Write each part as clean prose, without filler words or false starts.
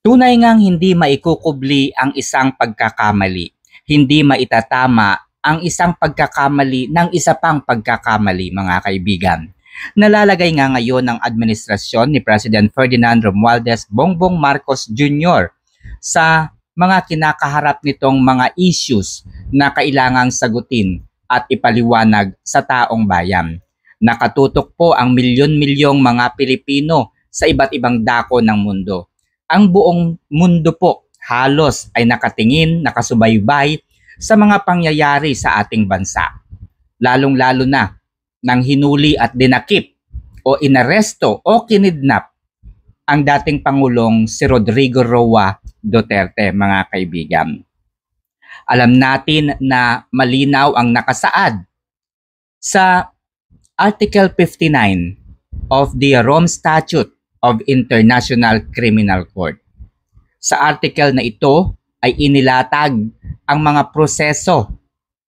Tunay ngang hindi maikukubli ang isang pagkakamali, hindi maitatama ang isang pagkakamali ng isa pang pagkakamali, mga kaibigan. Nalalagay nga ngayon ng administrasyon ni President Ferdinand Romualdez Bongbong Marcos Jr. sa mga kinakaharap nitong mga issues na kailangang sagutin at ipaliwanag sa taong bayan. Nakatutok po ang milyon-milyong mga Pilipino sa iba't ibang dako ng mundo. Ang buong mundo po halos ay nakatingin, nakasubaybay sa mga pangyayari sa ating bansa. Lalong-lalo na nang hinuli at dinakip o inaresto o kinidnap ang dating Pangulong si Rodrigo Roa Duterte, mga kaibigan. Alam natin na malinaw ang nakasaad sa Article 59 of the Rome Statute of International Criminal Court. Sa article na ito ay inilatag ang mga proseso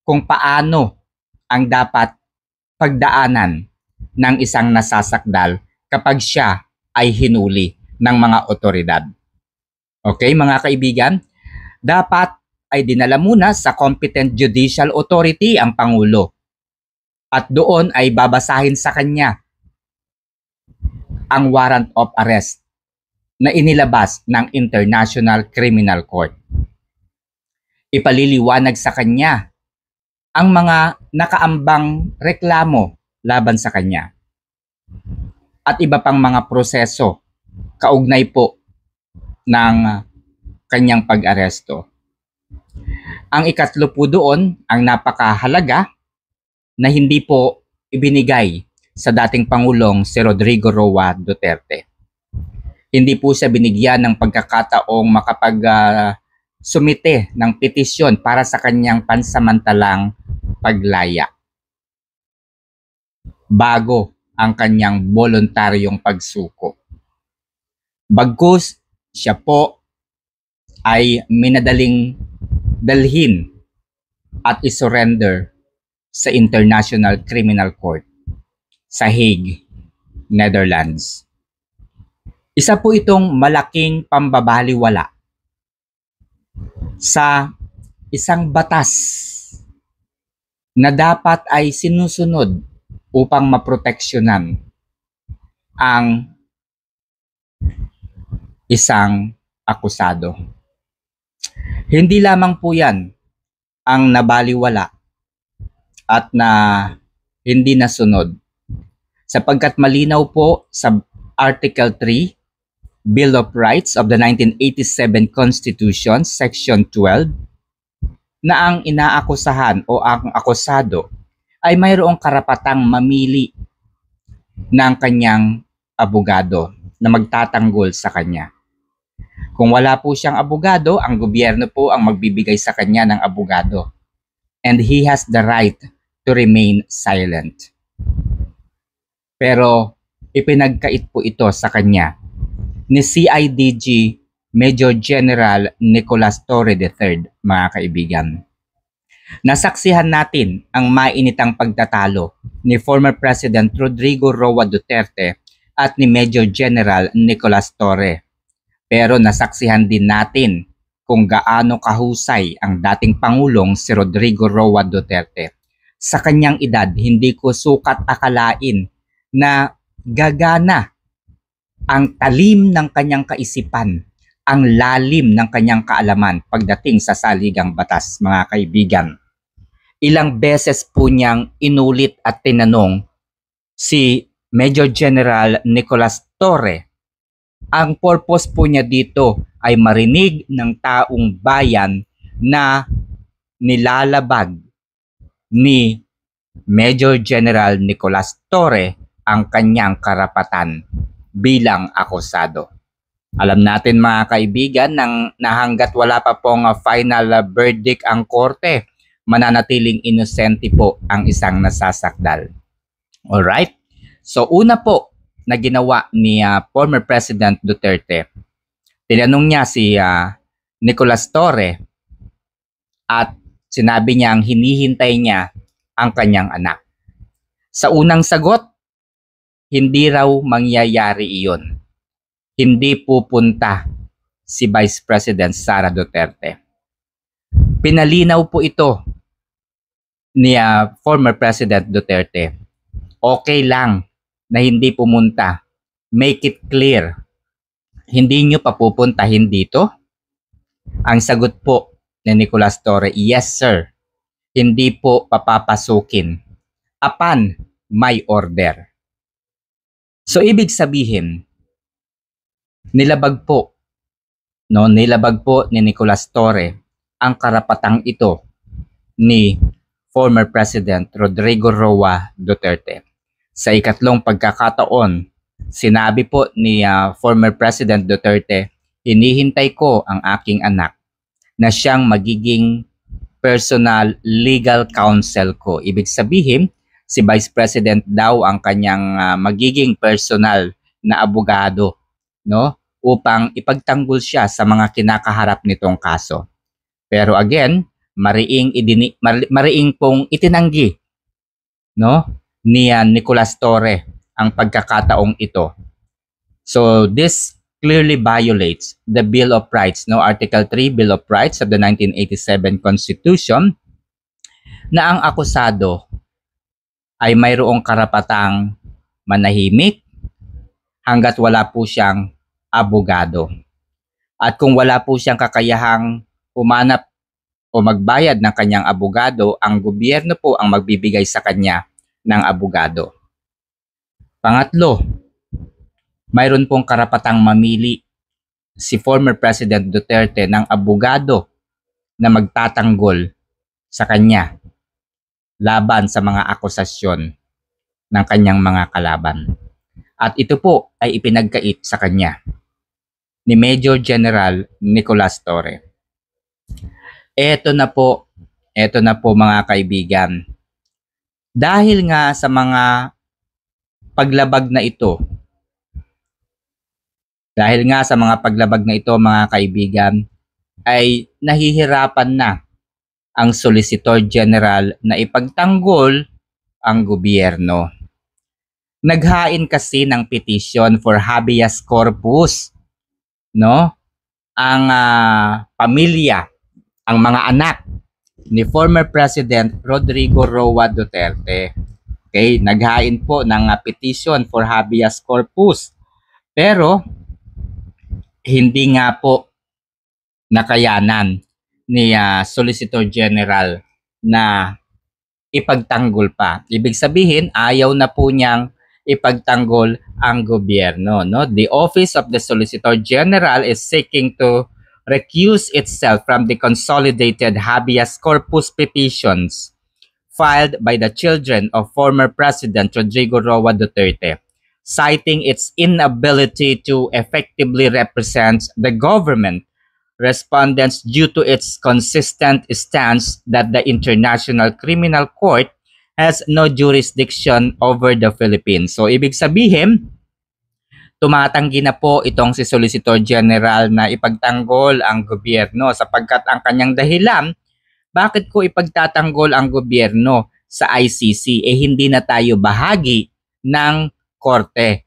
kung paano ang dapat pagdaanan ng isang nasasakdal kapag siya ay hinuli ng mga otoridad. Okay, mga kaibigan, dapat ay dinala muna sa competent judicial authority ang Pangulo at doon ay babasahin sa kanya ang warrant of arrest na inilabas ng International Criminal Court. Ipaliliwanag sa kanya ang mga nakaambang reklamo laban sa kanya at iba pang mga proseso kaugnay po ng kanyang pag-aresto. Ang ikatlo po doon, ang napakahalaga na hindi po ibinigay sa dating Pangulong si Rodrigo Roa Duterte. Hindi po siya binigyan ng pagkakataong sumite ng petisyon para sa kanyang pansamantalang paglaya bago ang kanyang voluntaryong pagsuko. Bagkus siya po ay minadaling dalhin at isurrender sa International Criminal Court sa Hague, Netherlands. Isa po itong malaking pambabaliwala sa isang batas na dapat ay sinusunod upang maproteksyonan ang isang akusado. Hindi lamang po yan ang nabaliwala at na hindi nasunod, sapagkat malinaw po sa Article 3, Bill of Rights of the 1987 Constitution, Section 12, na ang inaakusahan o ang akusado ay mayroong karapatang mamili ng kanyang abogado na magtatanggol sa kanya. Kung wala po siyang abogado, ang gobyerno po ang magbibigay sa kanya ng abogado. And he has the right to remain silent. Pero ipinagkait po ito sa kanya ni CIDG Major General Nicolas Torre III, mga kaibigan. Nasaksihan natin ang mainitang pagtatalo ni former President Rodrigo Roa Duterte at ni Major General Nicolas Torre. Pero nasaksihan din natin kung gaano kahusay ang dating Pangulong si Rodrigo Roa Duterte. Sa kanyang edad, hindi ko sukat akalain na gagana ang talim ng kanyang kaisipan, ang lalim ng kanyang kaalaman pagdating sa saligang batas, mga kaibigan. Ilang beses po niyang inulit at tinanong si Major General Nicolas Torre. Ang purpose po niya dito ay marinig ng taong bayan na nilalabag ni Major General Nicolas Torre ang kanyang karapatan bilang akusado. Alam natin, mga kaibigan, na hanggat wala pa pong final verdict ang korte, mananatiling inosente po ang isang nasasakdal. Alright? So una po na ginawa ni former President Duterte, tinanong niya si Nicolas Torre at sinabi niyang hinihintay niya ang kanyang anak. Sa unang sagot, hindi raw mangyayari iyon. Hindi pupunta si Vice President Sara Duterte. Pinalinaw po ito ni former President Duterte. Okay lang na hindi pumunta. Make it clear. Hindi nyo papupuntahin dito? Ang sagot po ni Nicolas Torre, yes sir. Hindi po papapasukin upon my order. So ibig sabihin, nilabag po ni Nicolas Torre ang karapatang ito ni former President Rodrigo Roa Duterte. Sa ikatlong pagkakataon, sinabi po ni former President Duterte, hinihintay ko ang aking anak na siyang magiging personal legal counsel ko. Ibig sabihin, si Vice President daw ang kanyang magiging personal na abogado, no? Upang ipagtanggol siya sa mga kinakaharap nitong kaso. Pero again, mariing pong itinanggi, no, ni Nicolas Torre ang pagkakataong ito. So this clearly violates the Bill of Rights, no, Article 3 Bill of Rights of the 1987 Constitution, na ang akusado ay mayroong karapatang manahimik hanggat wala po siyang abogado. At kung wala po siyang kakayahang humanap o magbayad ng kanyang abogado, ang gobyerno po ang magbibigay sa kanya ng abogado. Pangatlo, mayroon pong karapatang mamili si former President Duterte ng abogado na magtatanggol sa kanya laban sa mga akusasyon ng kanyang mga kalaban. At ito po ay ipinagkait sa kanya ni Major General Nicolas Torre. Ito na po mga kaibigan. Dahil nga sa mga paglabag na ito, mga kaibigan, ay nahihirapan na ang Solicitor General na ipagtanggol ang gobyerno. Naghain kasi ng petition for habeas corpus, no? Ang pamilya, ang mga anak ni former President Rodrigo Roa Duterte. Okay, naghain po ng petition for habeas corpus. Pero hindi nga po nakayanan ni Solicitor General na ipagtanggol pa. Ibig sabihin, ayaw na po niyang ipagtanggol ang gobyerno, no? The Office of the Solicitor General is seeking to recuse itself from the consolidated habeas corpus petitions filed by the children of former President Rodrigo Roa Duterte, citing its inability to effectively represent the government. Respondents due to its consistent stance that the International Criminal Court has no jurisdiction over the Philippines. So ibig sabihin, tumatanggi na po itong si Solicitor General na ipagtanggol ang gobyerno sapagkat ang kanyang dahilan, bakit ko ipagtatanggol ang gobyerno sa ICC? Hindi na tayo bahagi ng korte.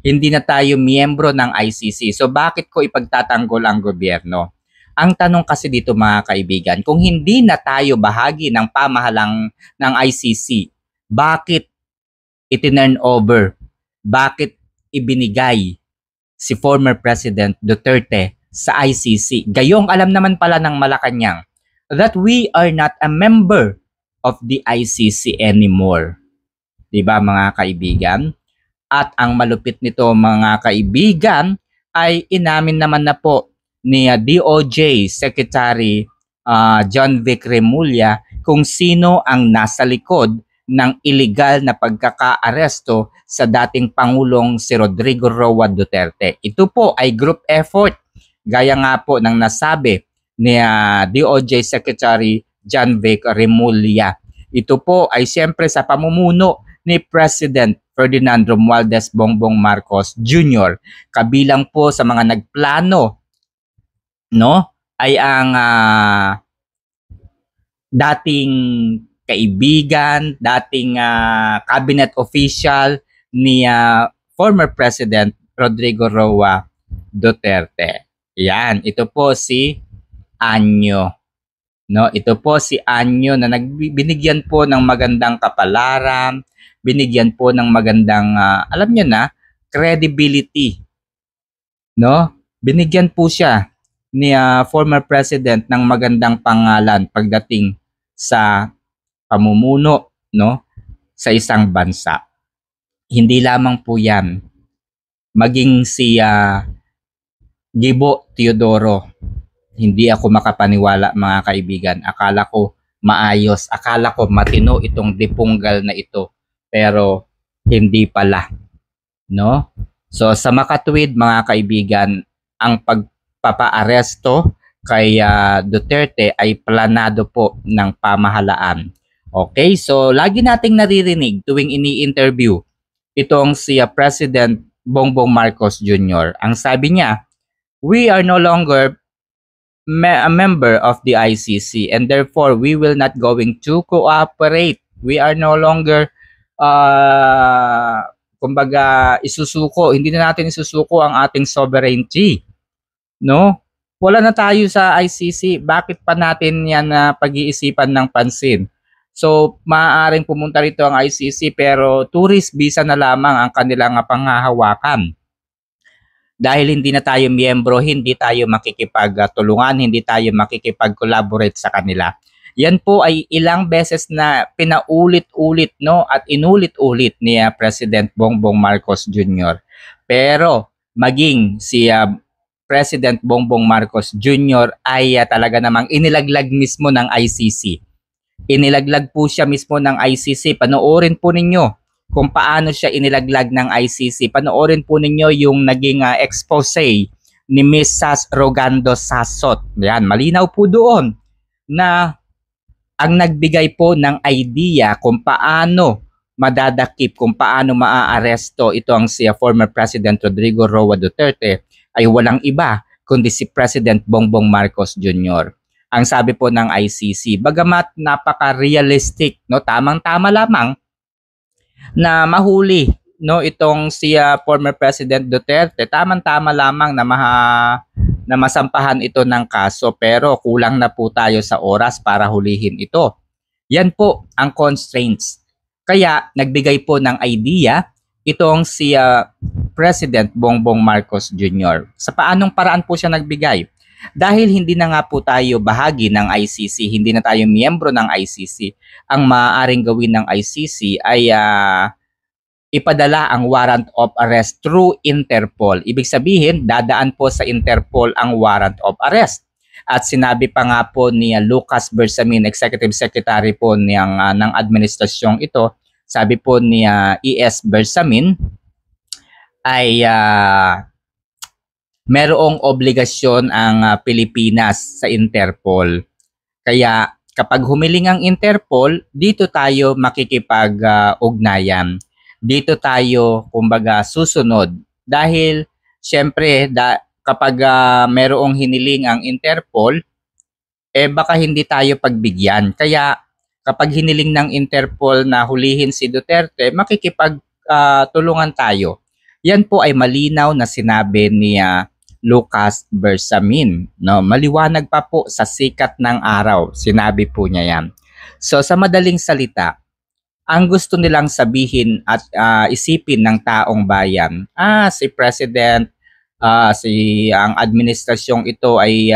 Hindi na tayo miyembro ng ICC. So bakit ko ipagtatanggol ang gobyerno? Ang tanong kasi dito mga kaibigan, kung hindi na tayo bahagi ng pamahalang ng ICC, bakit itinurn over? Bakit ibinigay si former President Duterte sa ICC? Gayong alam naman pala ng Malacanang that we are not a member of the ICC anymore. Diba mga kaibigan? At ang malupit nito mga kaibigan ay inamin naman na po ni DOJ Secretary John Vic Remulla kung sino ang nasa likod ng illegal na pagkakaaresto sa dating Pangulong si Rodrigo Roa Duterte. Ito po ay group effort gaya nga po ng nasabi ni DOJ Secretary John Vic Remulla. Ito po ay siyempre sa pamumuno ni President Ferdinand Romualdez Bongbong Marcos Jr. Kabilang po sa mga nagplano, no, ay ang dating kaibigan, dating cabinet official ni former President Rodrigo Roa Duterte. Yan, ito po si Anyo. No, ito po si Anyo na binigyan po ng magandang kapalaran, binigyan po ng magandang alam niyo na, credibility, no? Binigyan po siya ni former president ng magandang pangalan pagdating sa pamumuno, no, sa isang bansa. Hindi lamang po 'yan, maging si Gibo Teodoro. Hindi ako makapaniwala mga kaibigan. Akala ko maayos, akala ko matino itong dipunggal na ito. Pero hindi pala, no? So sa makatuwid mga kaibigan, ang pagpapaaresto kay Duterte ay planado po ng pamahalaan. Okay? So lagi nating naririnig tuwing ini-interview itong si President Bongbong Marcos Jr. Ang sabi niya, we are no longer a member of the ICC and therefore we will not going to cooperate. We are no longer kumbaga isusuko, hindi na natin isusuko ang ating sovereignty. No? Wala na tayo sa ICC. Bakit pa natin yan na pag-iisipan ng pansin? So, maaaring pumunta rito ang ICC pero tourist visa na lamang ang kanilang panghahawakan. Dahil hindi na tayo miyembro, hindi tayo makikipagtulungan, hindi tayo makikipag-collaborate sa kanila. Yan po ay ilang beses na pinaulit-ulit, no, at inulit-ulit ni President Bongbong Marcos Jr. Pero maging si President Bongbong Marcos Jr. ay talaga namang inilaglag mismo ng ICC. Inilaglag po siya mismo ng ICC. Panoorin po ninyo kung paano siya inilaglag ng ICC. Panoorin po ninyo yung naging expose ni Ms. Sas Rogando Sasot. Yan, malinaw po doon na ang nagbigay po ng idea kung paano madadakip, kung paano maaaresto ito ang si former President Rodrigo Roa Duterte ay walang iba kundi si President Bongbong Marcos Jr. Ang sabi po ng ICC, bagamat napaka-realistic, no, tamang-tama lamang na mahuli, no, itong si former President Duterte, tamang-tama lamang na masampahan ito ng kaso pero kulang na po tayo sa oras para hulihin ito. Yan po ang constraints. Kaya nagbigay po ng idea itong si President Bongbong Marcos Jr. Sa paanong paraan po siya nagbigay? Dahil hindi na nga po tayo bahagi ng ICC, hindi na tayo miyembro ng ICC, ang maaaring gawin ng ICC ay ipadala ang warrant of arrest through Interpol. Ibig sabihin, dadaan po sa Interpol ang warrant of arrest. At sinabi pa nga po ni Lucas Bersamin, Executive Secretary po ng administrasyong ito, sabi po ni E.S. Bersamin ay merong obligasyon ang Pilipinas sa Interpol. Kaya kapag humiling ang Interpol, dito tayo makikipag-ugnayan. Dito tayo, kumbaga, susunod. Dahil, syempre, kapag merong hiniling ang Interpol, baka hindi tayo pagbigyan. Kaya, kapag hiniling ng Interpol na hulihin si Duterte, makikipagtulungan tayo. Yan po ay malinaw na sinabi ni Lucas Bersamin. No? Maliwanag pa po sa sikat ng araw. Sinabi po niya yan. So sa madaling salita, ang gusto nilang sabihin at isipin ng taong bayan, si President, ang administrasyong ito ay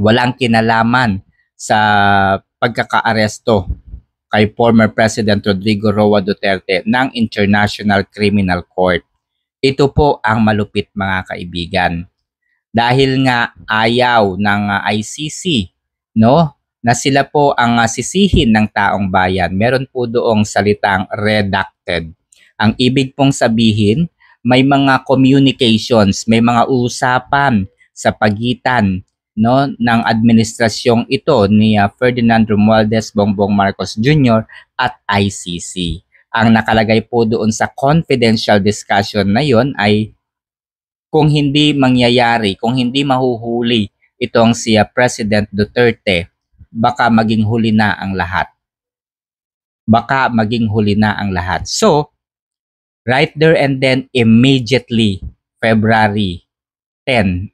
walang kinalaman sa pagkakaaresto kay former President Rodrigo Roa Duterte ng International Criminal Court. Ito po ang malupit mga kaibigan. Dahil nga ayaw ng ICC, no, na sila po ang sisihin ng taong bayan, meron po doong salitang redacted. Ang ibig pong sabihin, may mga communications, may mga usapan sa pagitan, no, ng administrasyong ito ni Ferdinand Romualdez Bongbong Marcos Jr. at ICC. Ang nakalagay po doon sa confidential discussion na yon ay kung hindi mangyayari, kung hindi mahuhuli itong si President Duterte, baka maging huli na ang lahat. Baka maging huli na ang lahat. So, right there and then immediately, February 10,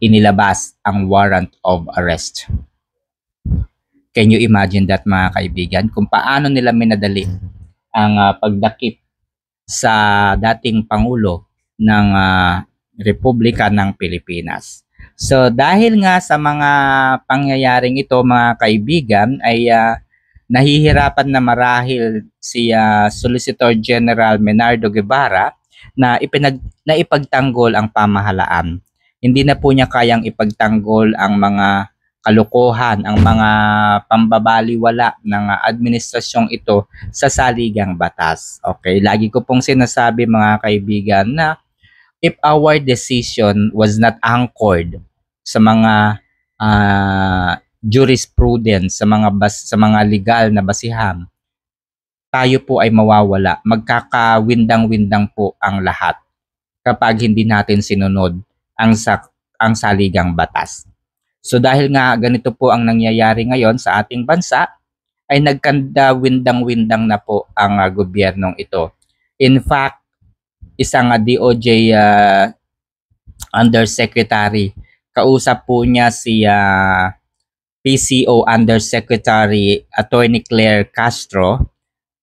inilabas ang warrant of arrest. Can you imagine that, mga kaibigan? Kung paano nila minadali ang pagdakip sa dating Pangulo ng Republika ng Pilipinas. So dahil nga sa mga pangyayaring ito, mga kaibigan, ay nahihirapan na marahil si Solicitor General Menardo Guevara na ipagtanggol ang pamahalaan. Hindi na po niya kayang ipagtanggol ang mga kalokohan, ang mga pambabaliwala ng administrasyong ito sa saligang batas. Okay, lagi ko pong sinasabi, mga kaibigan, na if our decision was not anchored sa mga jurisprudence, sa mga legal na basihan, tayo po ay mawawala. Magkakawindang-windang po ang lahat kapag hindi natin sinunod ang saligang batas. So dahil nga ganito po ang nangyayari ngayon sa ating bansa, ay nagkanda-windang-windang na po ang gobyernong ito. In fact, isang DOJ Undersecretary, kausap po niya si PCO Undersecretary Attorney Claire Castro,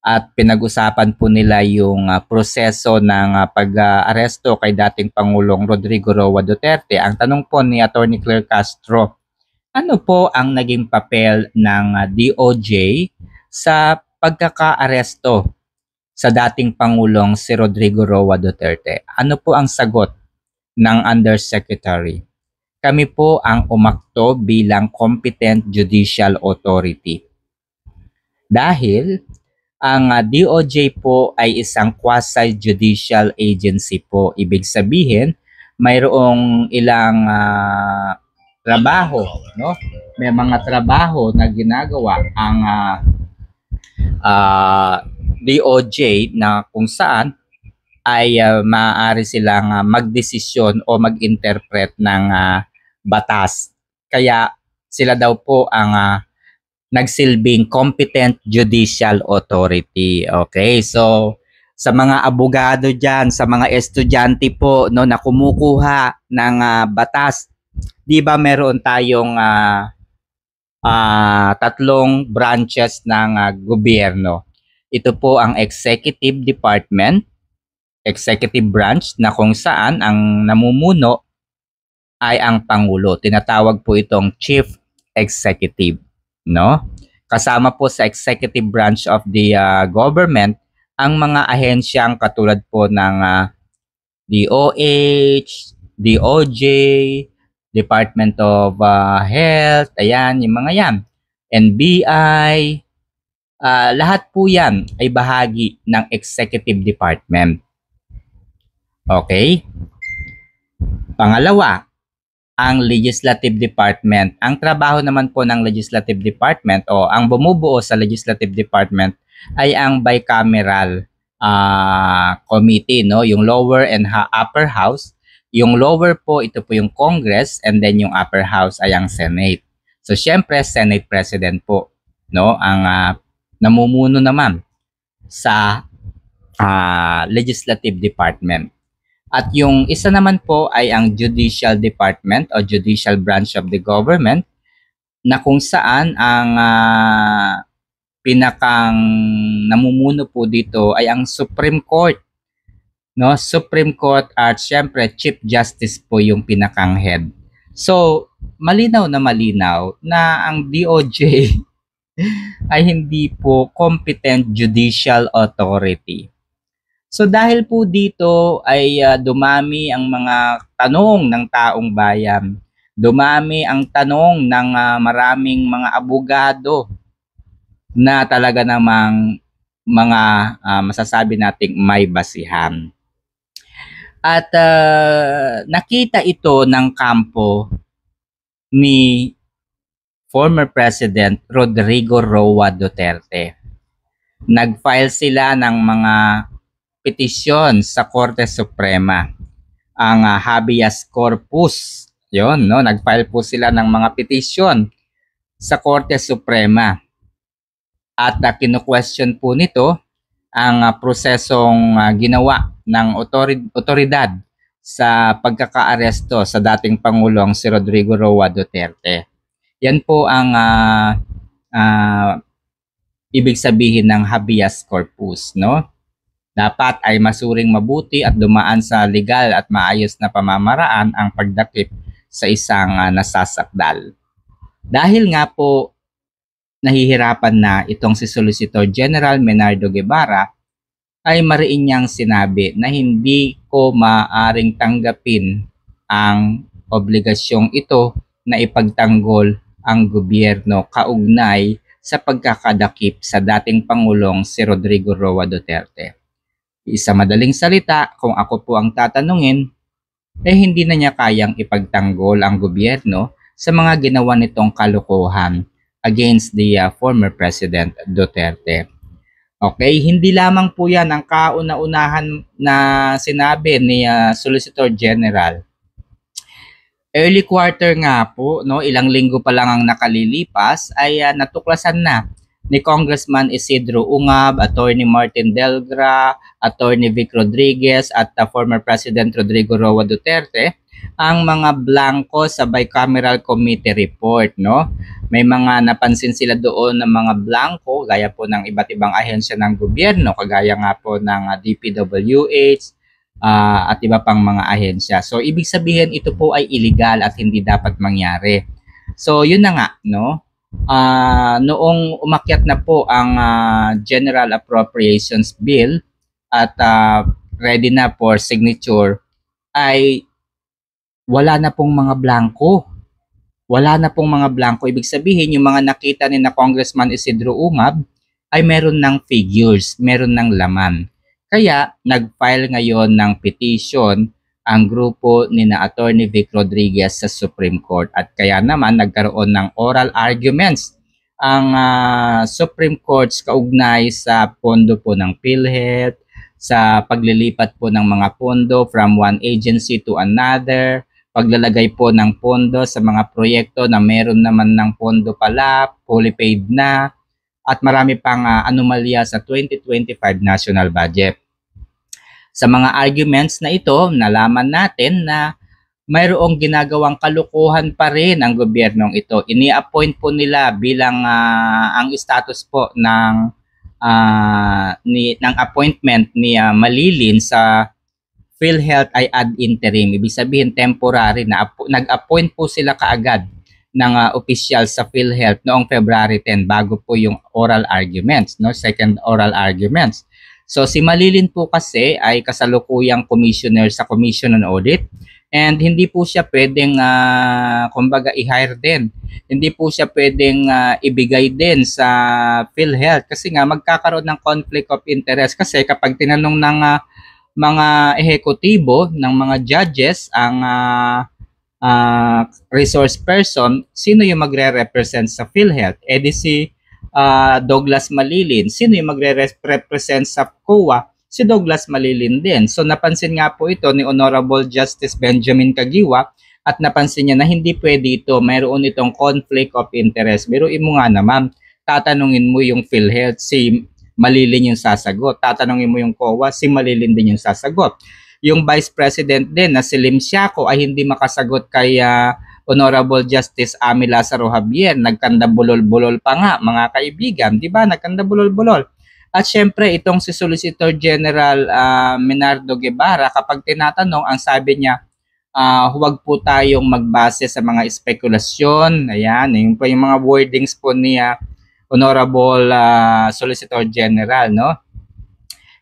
at pinag-usapan po nila yung proseso ng pag-aresto kay dating Pangulong Rodrigo Roa Duterte. Ang tanong po ni Attorney Claire Castro, ano po ang naging papel ng DOJ sa pagkaka-aresto sa dating Pangulong si Rodrigo Roa Duterte? Ano po ang sagot ng Undersecretary? Kami po ang umakto bilang competent judicial authority. Dahil ang DOJ po ay isang quasi-judicial agency po. Ibig sabihin, mayroong ilang trabaho, no? May mga trabaho na ginagawa ang DOJ na kung saan ay maaari silang magdesisyon o mag-interpret ng batas. Kaya sila daw po ang nagsilbing competent judicial authority. Okay, so sa mga abogado dyan, sa mga estudyante po, no, na kumukuha ng batas, di ba meron tayong tatlong branches ng gobyerno. Ito po ang executive department, executive branch, na kung saan ang namumuno ay ang Pangulo. Tinatawag po itong chief executive. No? Kasama po sa executive branch of the government ang mga ahensyang katulad po ng DOH, DOJ, Department of Health, ayan, yung mga yan, NBI, lahat po yan ay bahagi ng executive department. Okay? Pangalawa, ang Legislative Department. Ang trabaho naman po ng Legislative Department o ang bumubuo sa Legislative Department ay ang bicameral committee, no? Yung lower and upper house. Yung lower po, ito po yung Congress, and then yung upper house ay ang Senate. So syempre, Senate President po, no? Ang namumuno naman sa Legislative Department. At yung isa naman po ay ang Judicial Department o Judicial Branch of the Government, na kung saan ang pinakang namumuno po dito ay ang Supreme Court. No, Supreme Court at syempre Chief Justice po yung pinakang head. So, malinaw na ang DOJ ay hindi po competent judicial authority. So dahil po dito ay dumami ang mga tanong ng taong bayan. Dumami ang tanong ng maraming mga abogado na talaga namang mga masasabi nating may basihan. At nakita ito ng kampo ni former President Rodrigo Roa Duterte. Nag-file sila ng mga petisyon sa Korte Suprema, ang habeas corpus. Yon, no, nag-file po sila ng mga petisyon sa Korte Suprema. At kino-question po nito ang prosesong ginawa ng otoridad sa pagkakaaresto sa dating Pangulong si Rodrigo Roa Duterte. Yan po ang ibig sabihin ng habeas corpus, no? Dapat ay masuring mabuti at dumaan sa legal at maayos na pamamaraan ang pagdakip sa isang nasasakdal. Dahil nga po nahihirapan na itong si Solicitor General Menardo Guevara, ay mariin niyang sinabi na hindi ko maaring tanggapin ang obligasyong ito na ipagtanggol ang gobyerno kaugnay sa pagkakadakip sa dating Pangulong si Rodrigo Roa Duterte. Sa madaling salita, kung ako po ang tatanungin, hindi na niya kayang ipagtanggol ang gobyerno sa mga ginawa nitong kalokohan against the former President Duterte. Okay, hindi lamang po yan ang kauna-unahan na sinabi ni Solicitor General. Early quarter nga po, no, ilang linggo pa lang ang nakalilipas, ay natuklasan na ni Congressman Isidro Ungab, Attorney Martin Delgra, Attorney Vic Rodriguez at former President Rodrigo Roa Duterte ang mga blanco sa bicameral committee report, no? May mga napansin sila doon ng mga blanco gaya po ng iba't ibang ahensya ng gobyerno, kagaya nga po ng DPWH at iba pang mga ahensya. So ibig sabihin ito po ay illegal at hindi dapat mangyari. So yun na nga, no? Noong umakyat na po ang General Appropriations Bill at ready na for signature, ay wala na pong mga blanco. Wala na pong mga blanco. Ibig sabihin, yung mga nakita ni na Congressman Isidro Ungab ay meron ng figures, meron ng laman. Kaya nag-file ngayon ng petition ang grupo ni na Attorney Vic Rodriguez sa Supreme Court, at kaya naman nagkaroon ng oral arguments ang Supreme Court kaugnay sa pondo po ng PhilHealth, sa paglilipat po ng mga pondo from one agency to another, paglalagay po ng pondo sa mga proyekto na meron naman ng pondo pala, fully paid na, at marami pang anomalya sa 2025 national budget. Sa mga arguments na ito, nalaman natin na mayroong ginagawang kalukuhan pa rin ang gobyernong ito. Ini-appoint po nila bilang ang status po ng appointment ni Malilin sa PhilHealth ay ad interim. Ibig sabihin temporary na nag-appoint po sila kaagad ng opisyal sa PhilHealth noong February 10 bago po yung oral arguments, no? Second oral arguments. So si Malilin po kasi ay kasalukuyang commissioner sa Commission on Audit, and hindi po siya pwedeng kumbaga i-hire din. Hindi po siya pwedeng ibigay din sa PhilHealth kasi nga magkakaroon ng conflict of interest, kasi kapag tinanong ng mga ehekutibo, ng mga judges ang resource person, sino yung magre-represent sa PhilHealth? Di si Douglas Malilin. Sino yung magre-represent sa COA? Si Douglas Malilin din. So napansin nga po ito ni Honorable Justice Benjamin Caguioa, at napansin niya na hindi pwede ito, mayroon itong conflict of interest. Biruin mo nga naman, tatanungin mo yung PhilHealth, si Malilin yung sasagot. Tatanungin mo yung COA, si Malilin din yung sasagot. Yung Vice President din na si Lim Siaco ay hindi makasagot kay Honorable Justice Amy Lazaro Javier. Nagkandabulol-bulol pa nga, mga kaibigan, di ba? Nagkandabulol-bulol. At syempre, itong si Solicitor General Menardo Guevara, kapag tinatanong, ang sabi niya, huwag po tayong magbase sa mga espekulasyon. Ayan, yung po yung mga wordings po ni Honorable Solicitor General, no?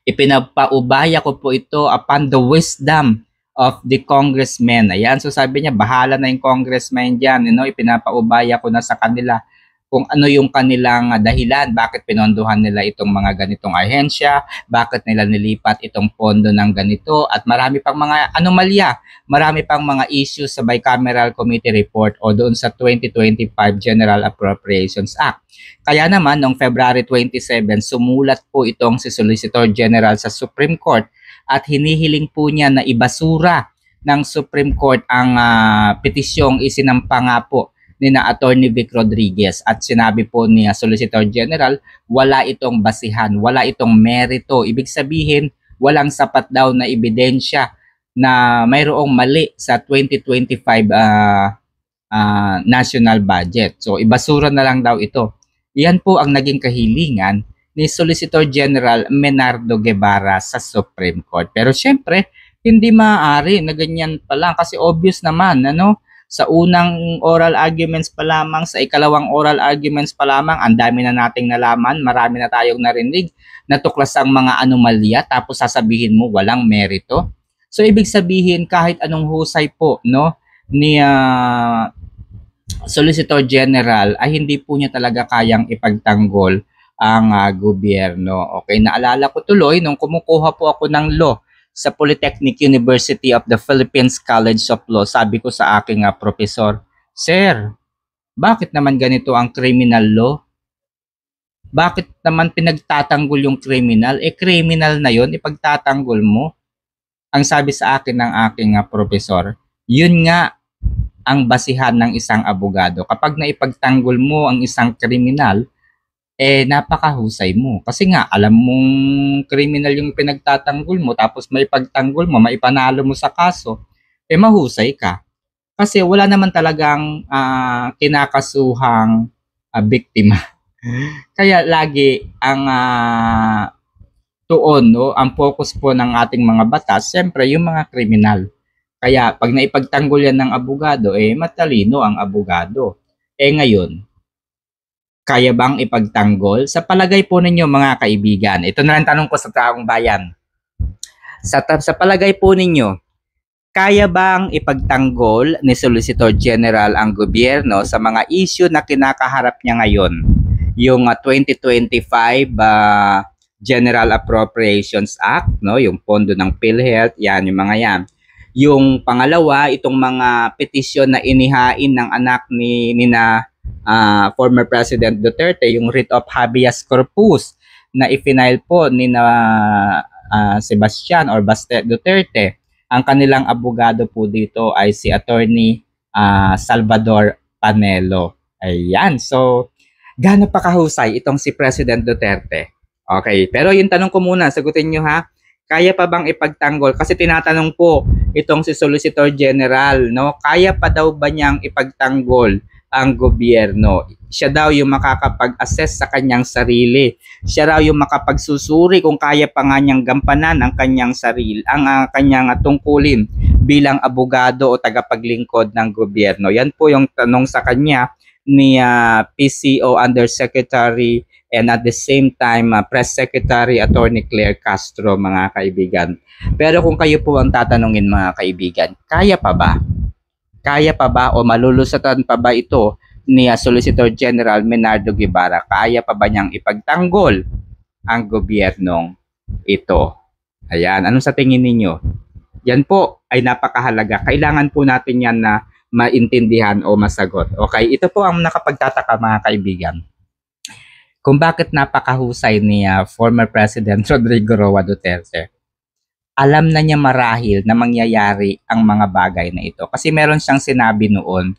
Ipinapaubaya ko po ito upon the wisdom of the congressmen. Ayan, so sabi niya, bahala na yung congressmen dyan. You know, ipinapaubaya ko na sa kanila kung ano yung kanilang dahilan, bakit pinondohan nila itong mga ganitong ahensya, bakit nila nilipat itong pondo ng ganito, at marami pang mga anomalya, marami pang mga issues sa bicameral committee report o doon sa 2025 General Appropriations Act. Kaya naman, noong February 27, sumulat po itong si Solicitor General sa Supreme Court at hinihiling po niya na ibasura ng Supreme Court ang petisyong isinampa nga po ni na Attorney Vic Rodriguez, at sinabi po ni Solicitor General, wala itong basihan, wala itong merito. Ibig sabihin, walang sapat daw na ebidensya na mayroong mali sa 2025 national budget. So ibasura na lang daw ito. Yan po ang naging kahilingan ni Solicitor General Menardo Guevara sa Supreme Court. Pero syempre, hindi maaari na ganyan pa lang kasi obvious naman, ano? Sa unang oral arguments pa lamang, sa ikalawang oral arguments pa lamang, ang dami na nating nalaman, marami na tayong narinig, natuklas ang mga anomalya, tapos sasabihin mo walang merito. So ibig sabihin kahit anong husay po, no, ni Solicitor General ay hindi po niya talaga kayang ipagtanggol ang gobyerno. Okay, naalala ko tuloy nung kumukuha po ako ng law sa Polytechnic University of the Philippines College of Law, sabi ko sa aking professor, "Sir, bakit naman ganito ang criminal law? Bakit naman pinagtatanggol yung criminal? Eh criminal na yon, ipagtatanggol mo." Ang sabi sa akin ng aking professor, yun nga ang basihan ng isang abogado. Kapag naipagtanggol mo ang isang kriminal, eh napakahusay mo. Kasi nga, alam mong criminal yung pinagtatanggol mo, tapos may pagtanggol mo, maipanalo mo sa kaso, eh mahusay ka. Kasi wala naman talagang kinakasuhang biktima. Kaya lagi ang tuon, no, ang focus po ng ating mga batas, siyempre yung mga kriminal. Kaya pag naipagtanggol yan ng abogado, eh matalino ang abogado. Eh ngayon, kaya bang ipagtanggol? Sa palagay po ninyo mga kaibigan, ito na lang tanong ko sa taong bayan. Sa palagay po ninyo, kaya bang ipagtanggol ni Solicitor General ang gobyerno sa mga issue na kinakaharap niya ngayon? Yung 2025 General Appropriations Act, no, yung pondo ng PhilHealth, yan yung mga yan. Yung pangalawa, itong mga petisyon na inihain ng anak ni former President Duterte, yung writ of habeas corpus na ifinail po ni Sebastian or Baste Duterte. Ang kanilang abogado po dito ay si Attorney Salvador Panelo. Ayan, so gaano pa kahusay itong si President Duterte? Okay, pero yung tanong ko muna, sagutin nyo ha. Kaya pa bang ipagtanggol? Kasi tinatanong po itong si Solicitor General, no? Kaya pa daw ba niyang ipagtanggol ang gobyerno? Siya daw yung makakapag-assess sa kanyang sarili. Siya raw yung makapagsusuri kung kaya pa nga niyang gampanan ang kanyang sarili, ang kanyang tungkulin bilang abogado o tagapaglingkod ng gobyerno. Yan po yung tanong sa kanya ni PCO Undersecretary and at the same time Press Secretary Attorney Claire Castro, mga kaibigan. Pero kung kayo po ang tatanungin mga kaibigan, kaya pa ba? Kaya pa ba o malulusatan pa ba ito ni Solicitor General Menardo Guevara? Kaya pa ba niyang ipagtanggol ang gobyernong ito? Ayan, anong sa tingin ninyo? Yan po ay napakahalaga. Kailangan po natin yan na maintindihan o masagot. Okay, ito po ang nakapagtataka mga kaibigan. Kung bakit napakahusay ni former President Rodrigo Roa Duterte. Alam na niya marahil na mangyayari ang mga bagay na ito. Kasi meron siyang sinabi noon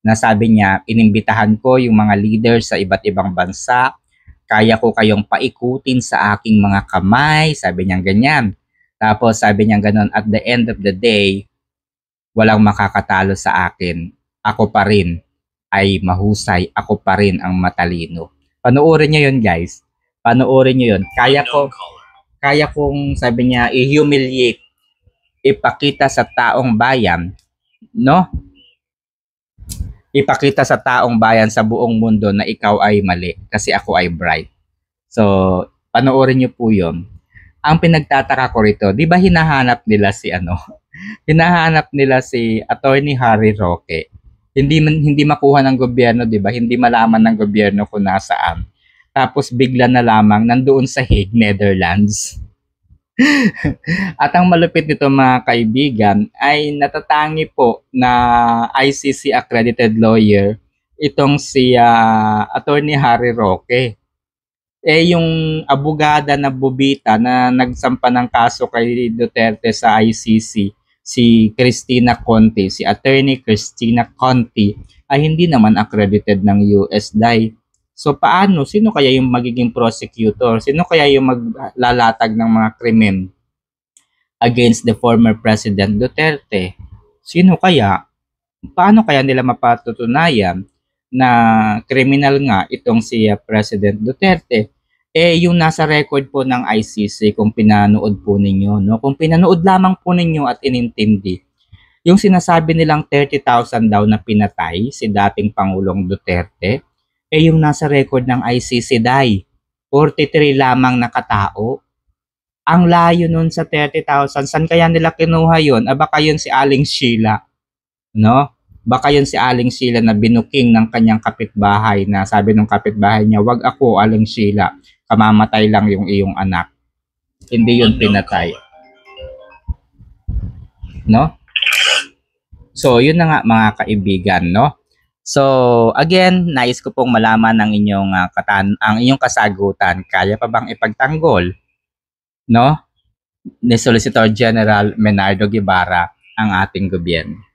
na sabi niya, inimbitahan ko yung mga leaders sa iba't ibang bansa. Kaya ko kayong paikutin sa aking mga kamay. Sabi niya ganyan. Tapos sabi niya ganon, at the end of the day, walang makakatalo sa akin. Ako pa rin ay mahusay. Ako pa rin ang matalino. Panoorin niyo yun guys. Panoorin niyo yun. Kaya kong sabi niya i-humiliate, ipakita sa taong bayan, no? Ipakita sa taong bayan sa buong mundo na ikaw ay mali kasi ako ay bright. So, panoorin niyo po 'yon. Ang pinagtataka ko rito, 'di ba hinahanap nila si hinahanap nila si Attorney Harry Roque. Hindi makuha ng gobyerno, 'di ba? Hindi malaman ng gobyerno kung nasaan. Tapos bigla na lamang nandoon sa Hague, Netherlands. At ang malupit nito mga kaibigan ay natatangi po na ICC accredited lawyer itong si Attorney Harry Roque. Eh yung abogada na bubita na nagsampa ng kaso kay Duterte sa ICC, si Christina Conti, si Attorney Christina Conti ay hindi naman accredited ng US DAI. So paano? Sino kaya yung magiging prosecutor? Sino kaya yung maglalatag ng mga krimen? against the former President Duterte. Sino kaya? Paano kaya nila mapatutunayan na kriminal nga itong si President Duterte? Yung nasa record po ng ICC, kung pinanood po ninyo, no? Kung pinanood lamang po ninyo at inintindi, yung sinasabi nilang 30,000 daw na pinatay si dating Pangulong Duterte, yung nasa record ng ICC, 43 lamang nakatao. Ang layo nun sa 30,000. Saan kaya nila kinuha yun? Baka yun si Aling Sheila, no? Baka yun si Aling Sheila na binuking ng kanyang kapitbahay, na sabi ng kapitbahay niya, wag ako, Aling Sheila, kamamatay lang yung iyong anak. Hindi yun pinatay. No? So, yun na nga mga kaibigan, no? So, again, nais ko pong malaman ang inyong ang inyong kasagutan. Kaya pa bang ipagtanggol, no, ni Solicitor General Menardo Guevara ang ating gobyerno?